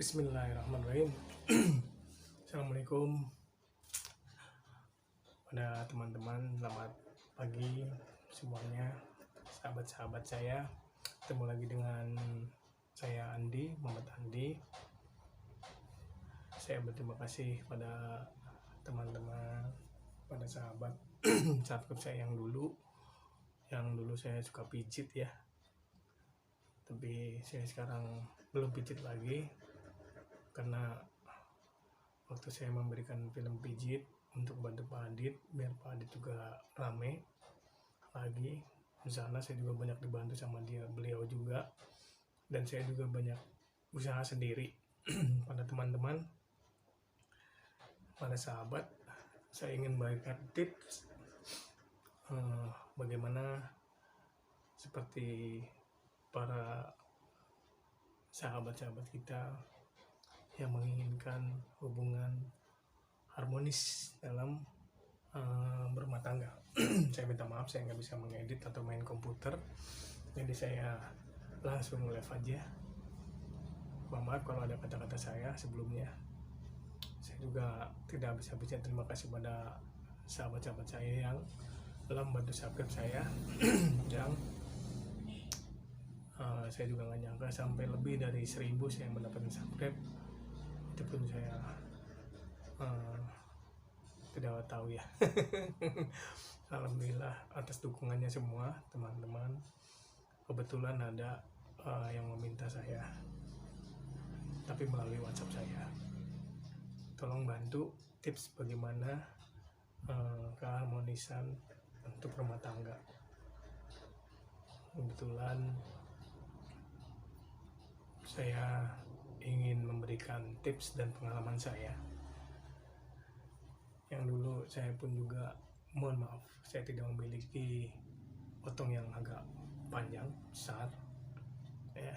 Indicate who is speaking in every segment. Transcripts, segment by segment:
Speaker 1: Bismillahirrahmanirrahim. Assalamualaikum pada teman-teman, selamat pagi semuanya, sahabat-sahabat saya. Ketemu lagi dengan saya Andi, Muhammad Andi. Saya berterima kasih pada teman-teman, pada sahabat subscribe saya yang dulu saya suka pijit ya, tapi saya sekarang belum pijit lagi karena waktu saya memberikan film pijit untuk bantu Pak Adit, biar Pak Adit juga rame lagi di sana. Saya juga banyak dibantu sama beliau juga, dan saya juga banyak usaha sendiri. Pada teman-teman, pada sahabat, saya ingin memberikan tips bagaimana seperti para sahabat-sahabat kita yang menginginkan hubungan harmonis dalam berumah tangga. Saya minta maaf, saya nggak bisa mengedit atau main komputer, jadi saya langsung live aja. Maaf kalau ada kata-kata saya sebelumnya. Saya juga tidak bisa terima kasih pada sahabat-sahabat saya yang telah membantu subscribe saya yang saya juga nggak nyangka sampai lebih dari 1000 saya mendapatkan subscribe. Itu pun saya tidak tahu ya. Alhamdulillah atas dukungannya semua teman-teman. Kebetulan ada yang meminta saya, tapi melalui WhatsApp saya, tolong bantu tips bagaimana keharmonisan untuk rumah tangga. Kebetulan saya ingin memberikan tips dan pengalaman saya yang dulu. Saya pun juga mohon maaf, saya tidak memiliki potong yang agak panjang besar ya.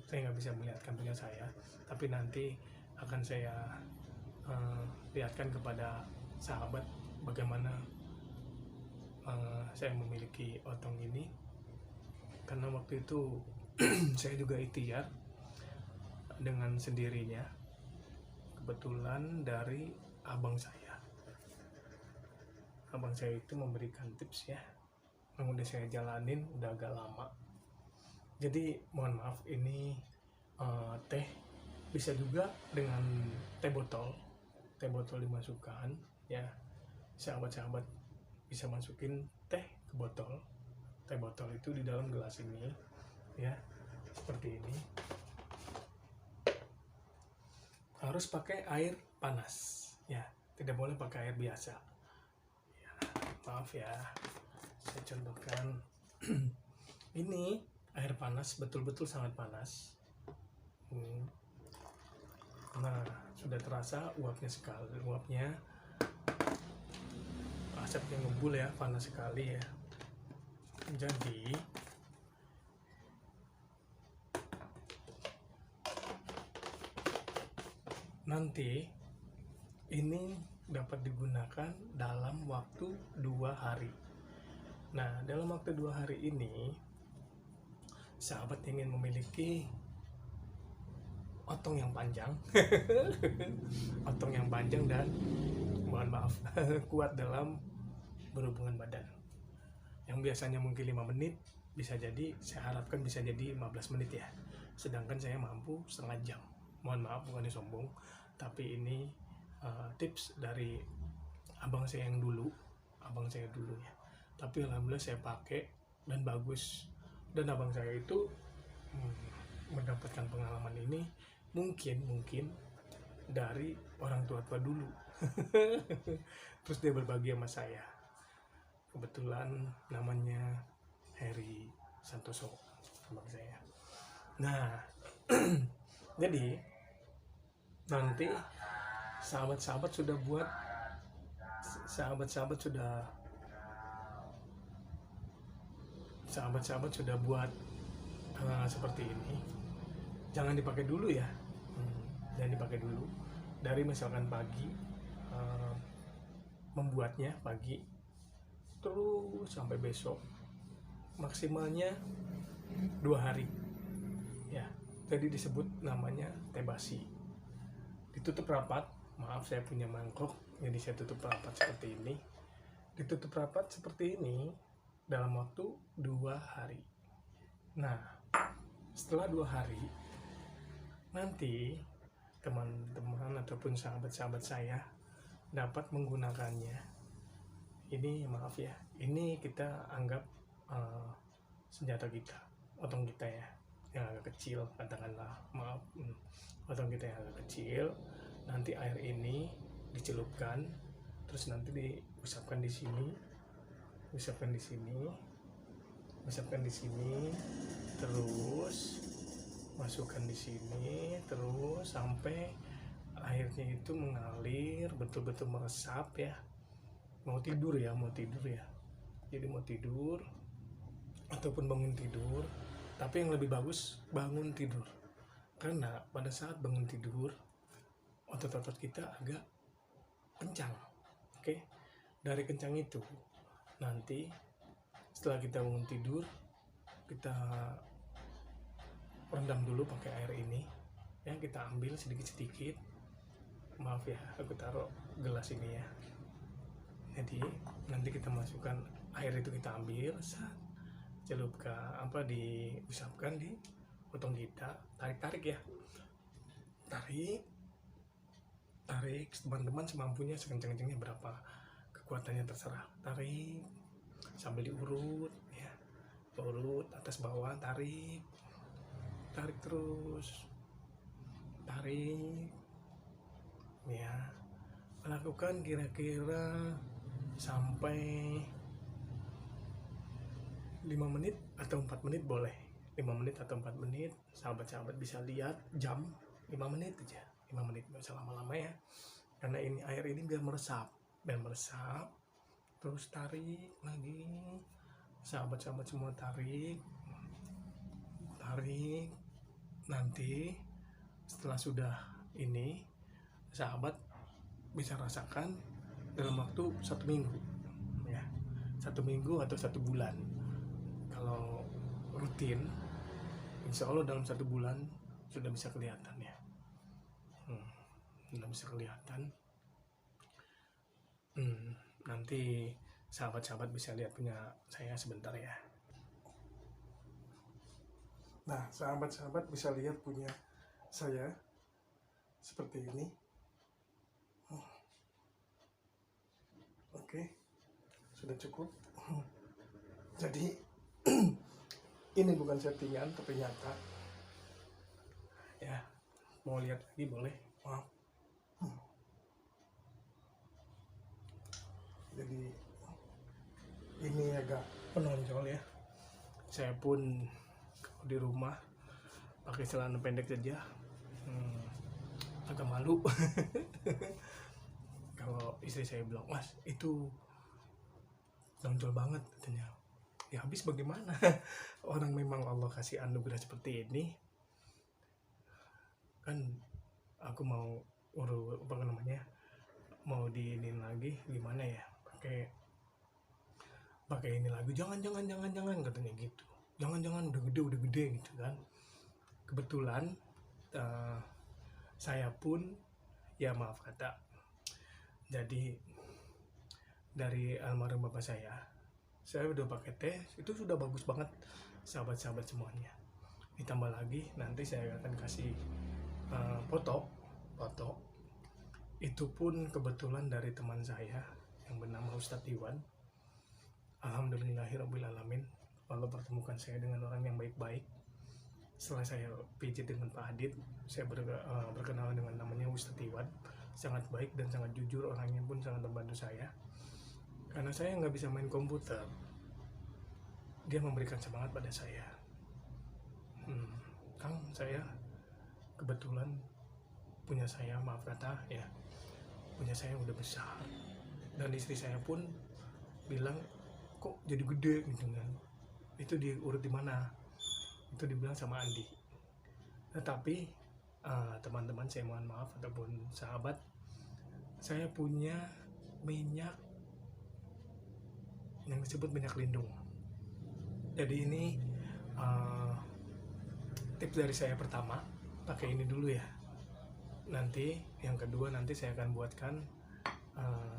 Speaker 1: Saya nggak bisa melihatkan punya saya, tapi nanti akan saya lihatkan kepada sahabat bagaimana saya memiliki otong ini, karena waktu itu saya juga ikhtiar dengan sendirinya. Kebetulan dari abang saya itu memberikan tips ya, yang udah saya jalanin udah agak lama. Jadi mohon maaf, ini teh bisa juga dengan teh botol dimasukkan ya. Sahabat-sahabat bisa masukin teh botol itu di dalam gelas ini ya, seperti ini. Harus pakai air panas ya, tidak boleh pakai air biasa ya. Maaf ya, saya contohkan. Ini air panas, betul-betul sangat panas. Nah, sudah terasa uapnya sekali, asapnya ngebul ya, panas sekali ya. Jadi nanti ini dapat digunakan dalam waktu 2 hari. Nah, dalam waktu 2 hari ini, sahabat ingin memiliki otong yang panjang otong yang panjang dan mohon maaf kuat dalam berhubungan badan. Yang biasanya mungkin 5 menit, bisa jadi saya harapkan bisa jadi 15 menit ya, sedangkan saya mampu setengah jam. Mohon maaf, bukannya sombong, tapi ini tips dari abang saya dulu ya. Tapi alhamdulillah saya pakai dan bagus, dan abang saya itu mendapatkan pengalaman ini mungkin dari orang tua dulu. Terus dia berbagi sama saya. Kebetulan namanya Heri Santoso, abang saya. Nah, jadi nanti sahabat-sahabat sudah buat seperti ini. Jangan dipakai dulu ya, dari misalkan pagi, membuatnya pagi terus sampai besok, maksimalnya 2 hari ya. Jadi disebut namanya teh basi. ditutup rapat. Maaf, saya punya mangkok, jadi saya tutup rapat seperti ini. Ditutup rapat seperti ini dalam waktu 2 hari. Nah, setelah 2 hari, nanti teman-teman ataupun sahabat-sahabat saya dapat menggunakannya. Ini maaf ya, ini kita anggap senjata kita, otong kita ya, yang agak kecil, katakanlah, maaf, otong kita yang agak kecil. Nanti air ini dicelupkan, terus nanti diusapkan di sini, usapkan di sini, usapkan di sini, terus masukkan di sini, terus sampai airnya itu mengalir, betul-betul meresap ya. Mau tidur ya, jadi mau tidur ataupun bangun tidur, tapi yang lebih bagus bangun tidur, karena pada saat bangun tidur otot-otot kita agak kencang. Oke, dari kencang itu nanti setelah kita bangun tidur, kita rendam dulu pakai air ini ya, kita ambil sedikit-sedikit. Maaf ya, aku taruh gelas ini ya. Jadi nanti kita masukkan air itu, kita ambil, celupkan, diusapkan di potong kita, tarik ya, tarik teman-teman semampunya, sekencang-kencangnya berapa kekuatannya terserah, tarik sambil diurut ya, urut atas bawah, tarik terus, tarik ya, lakukan kira-kira sampai 5 menit atau 4 menit boleh. 5 menit atau 4 menit, sahabat-sahabat bisa lihat jam, 5 menit aja, 5 menit, nggak usah lama-lama ya, karena ini air ini biar meresap. Terus tarik lagi, sahabat-sahabat semua tarik. Nanti setelah sudah ini, sahabat bisa rasakan dalam waktu 1 minggu ya, 1 minggu atau 1 bulan. Kalau rutin, insya Allah dalam 1 bulan sudah bisa kelihatan ya, sudah bisa kelihatan. Nanti sahabat-sahabat bisa lihat punya saya sebentar ya. Nah, sahabat-sahabat bisa lihat punya saya seperti ini. Oke, sudah cukup. Jadi ini bukan settingan, tapi nyata ya. Mau lihat lagi boleh, maaf. Jadi ini agak penonjol ya. Saya pun kalau di rumah pakai celana pendek saja agak malu. Kalau istri saya bilang, "Mas, itu nonjol banget," katanya. Ya habis bagaimana? Orang memang Allah kasih anugerah seperti ini. Kan aku mau mau diinin lagi gimana ya? Pakai ini lagi, jangan katanya gitu. Jangan udah gede gitu kan. Kebetulan saya pun ya maaf kata, jadi dari almarhum bapak saya udah pakai tes, itu sudah bagus banget sahabat-sahabat semuanya. Ditambah lagi nanti saya akan kasih foto itu pun kebetulan dari teman saya yang bernama Ustadz Iwan. Alhamdulillahirrabbilalamin, Allah pertemukan saya dengan orang yang baik-baik. Setelah saya pijit dengan Pak Adit, saya berkenalan dengan namanya Ustadz Iwan. Sangat baik dan sangat jujur, orangnya pun sangat membantu saya. Karena saya nggak bisa main komputer, dia memberikan semangat pada saya. Kang, saya kebetulan punya saya, maaf kata ya, punya saya udah besar, dan istri saya pun bilang, kok jadi gede gitu kan, itu diurut di mana, itu dibilang sama Andi. Tetapi teman-teman, saya mohon maaf ataupun sahabat, saya punya minyak yang disebut minyak lindung. Jadi ini tips dari saya pertama, pakai ini dulu ya. nanti yang kedua nanti saya akan buatkan uh,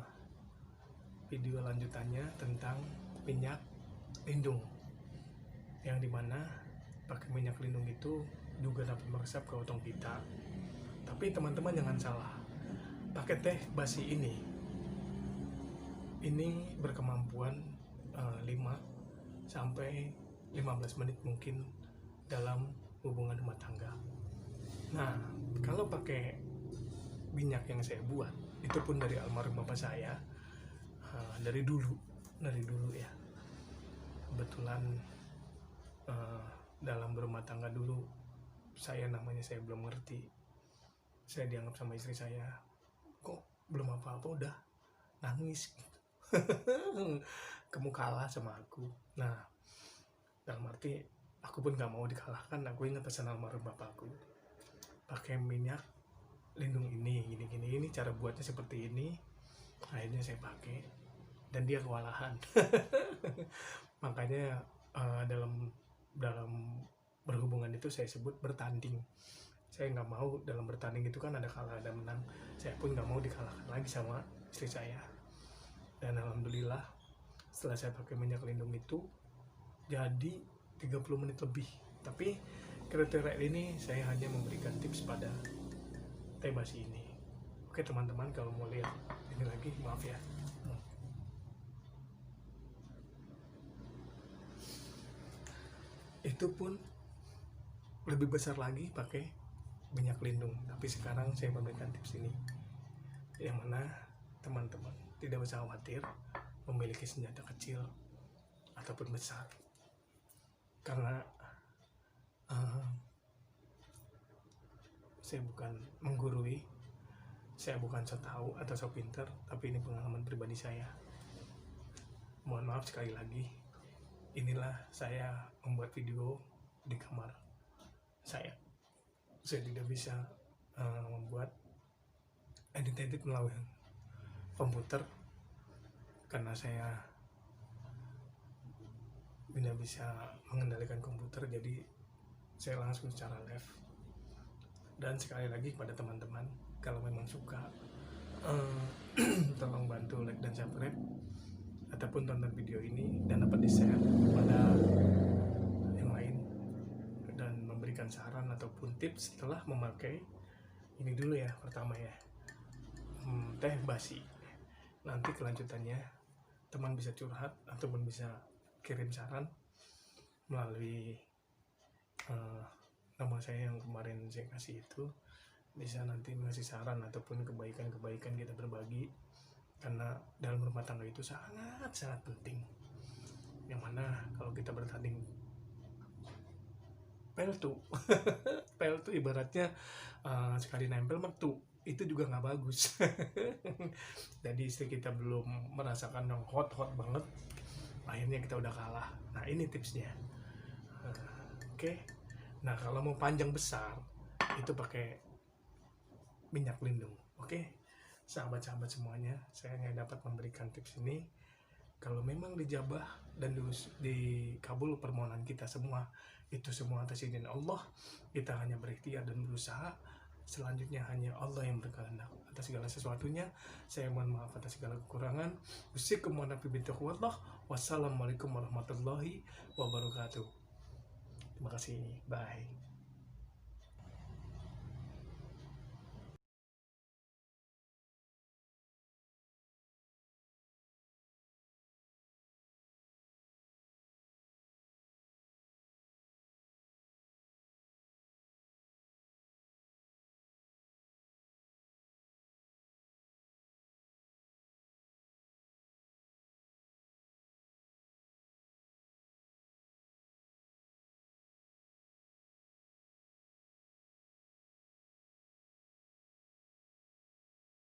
Speaker 1: video lanjutannya tentang minyak lindung, yang dimana pakai minyak lindung itu juga dapat meresap ke otot kita. Tapi teman-teman jangan salah, pakai teh basi ini berkemampuan 5 sampai 15 menit mungkin dalam hubungan rumah tangga. Nah, kalau pakai minyak yang saya buat, itu pun dari almarhum bapak saya, dari dulu ya. Kebetulan dalam berumah tangga dulu, saya belum ngerti. Saya dianggap sama istri saya, kok belum apa-apa udah nangis gitu. Kamu kalah sama aku. Nah, dalam arti aku pun gak mau dikalahkan. Aku ingat pesan almarhum bapakku, pakai minyak lindung ini cara buatnya seperti ini. Akhirnya saya pakai dan dia kewalahan. Makanya dalam berhubungan itu saya sebut bertanding. Saya nggak mau dalam bertanding itu kan ada kalah ada menang. Saya pun nggak mau dikalahkan lagi sama istri saya. Dan alhamdulillah setelah saya pakai minyak lindung itu jadi 30 menit lebih. Tapi kriteria ini saya hanya memberikan tips pada teh basi ini. Oke teman-teman, kalau mau lihat ini lagi, maaf ya. Itu pun lebih besar lagi pakai minyak lindung. Tapi sekarang saya memberikan tips ini, yang mana teman-teman tidak usah khawatir memiliki senjata kecil ataupun besar, karena saya bukan menggurui, saya bukan so tahu atau so pinter, tapi ini pengalaman pribadi saya. Mohon maaf sekali lagi, inilah saya membuat video di kamar saya tidak bisa membuat edit melalui komputer karena saya tidak bisa mengendalikan komputer, jadi saya langsung secara live. Dan sekali lagi kepada teman-teman, kalau memang suka tolong bantu like dan subscribe ataupun tonton video ini dan dapat di-share pada yang lain, dan memberikan saran ataupun tips setelah memakai ini dulu ya. Pertama ya, teh basi. Nanti kelanjutannya teman bisa curhat ataupun bisa kirim saran melalui nama saya yang kemarin saya kasih itu. Bisa nanti ngasih saran ataupun kebaikan-kebaikan kita berbagi, karena dalam rumah tangga itu sangat penting. Yang mana kalau kita bertanding peltu peltu ibaratnya sekali nempel metu, itu juga nggak bagus. Jadi istri kita belum merasakan yang hot banget, akhirnya kita udah kalah. Nah ini tipsnya. Oke. Nah kalau mau panjang besar itu pakai minyak lindung. Oke, sahabat-sahabat semuanya, saya hanya dapat memberikan tips ini. Kalau memang dijabah dan dikabul permohonan kita semua, itu semua atas izin Allah. Kita hanya berikhtiar dan berusaha. Selanjutnya hanya Allah yang berkehendak atas segala sesuatunya. Saya mohon maaf atas segala kekurangan. Wassalamualaikum warahmatullahi wabarakatuh. Terima kasih. Bye.